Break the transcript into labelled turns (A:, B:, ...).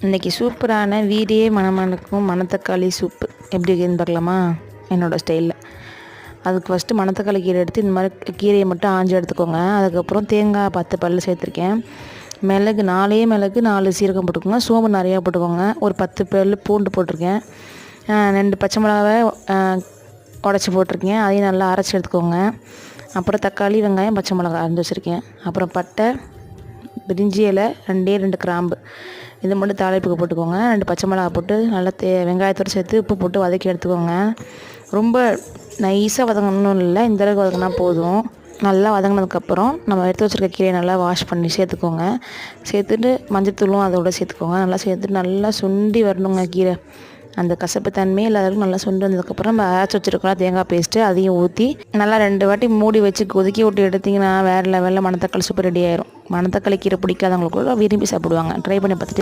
A: இன்றைக்கி சூப்பரான வீடே மணமணக்கும் மணத்தக்காளி சூப்பு எப்படி இருக்குதுன்னு பார்க்கலாமா? என்னோடய ஸ்டைலில். அதுக்கு ஃபஸ்ட்டு மணத்தக்காளி கீரை எடுத்து இந்த மாதிரி கீரையை மட்டும் ஆஞ்சு எடுத்துக்கோங்க. அதுக்கப்புறம் தேங்காய் 10 பல் சேர்த்துருக்கேன். மிளகு 4 மிளகு 4 சீரகம் போட்டுக்கோங்க. சோம்பு நிறையா போட்டுக்கோங்க. ஒரு 10 பல் பூண்டு போட்டிருக்கேன். 2 பச்சை மிளகாவை உடச்சி போட்டிருக்கேன். அதையும் நல்லா அரைச்சி எடுத்துக்கோங்க. அப்புறம் தக்காளி, வெங்காயம், பச்சை மிளகாய் அரைஞ்சி வச்சுருக்கேன். அப்புறம் பட்டை, பிரிஞ்சி இலை, 2 கிராம்பு இது மட்டும் தாளிப்புக்கு போட்டுக்கோங்க. 2 பச்சை மிளகா போட்டு நல்லா வெங்காயத்தோடு சேர்த்து உப்பு போட்டு வதக்கி எடுத்துக்கோங்க. ரொம்ப நைஸாக வதங்கணும் இல்லை, இந்த அளவுக்கு வதங்கினா போதும். நல்லா வதங்கினதுக்கப்புறம் நம்ம எடுத்து வச்சுருக்க கீரையை நல்லா வாஷ் பண்ணி சேர்த்துக்கோங்க. சேர்த்துட்டு மஞ்சத்தூளும் அதோட சேர்த்துக்கோங்க. நல்லா சேர்த்துட்டு நல்லா சுண்டி வரணுங்க கீரை. அந்த கசப்பு தன்மையே இல்லாதவரைக்கும் நல்லா சுண்டி வந்ததுக்கப்புறம் நம்ம அரைச்சி வச்சுருக்கலாம் தேங்காய் பேஸ்ட்டு, அதையும் ஊற்றி நல்லா 2 வாட்டி மூடி வச்சு கொதிக்க விட்டு எடுத்திங்கன்னா வேறு லெவலில் மணத்தக்காளி சூப்பர் ரெடி ஆயிரும். மணத்தக்காளி கீரை பிடிக்காதவங்களுக்கு கூட விரும்பி சாப்பிடுவாங்க. ட்ரை பண்ணி பார்த்துட்டு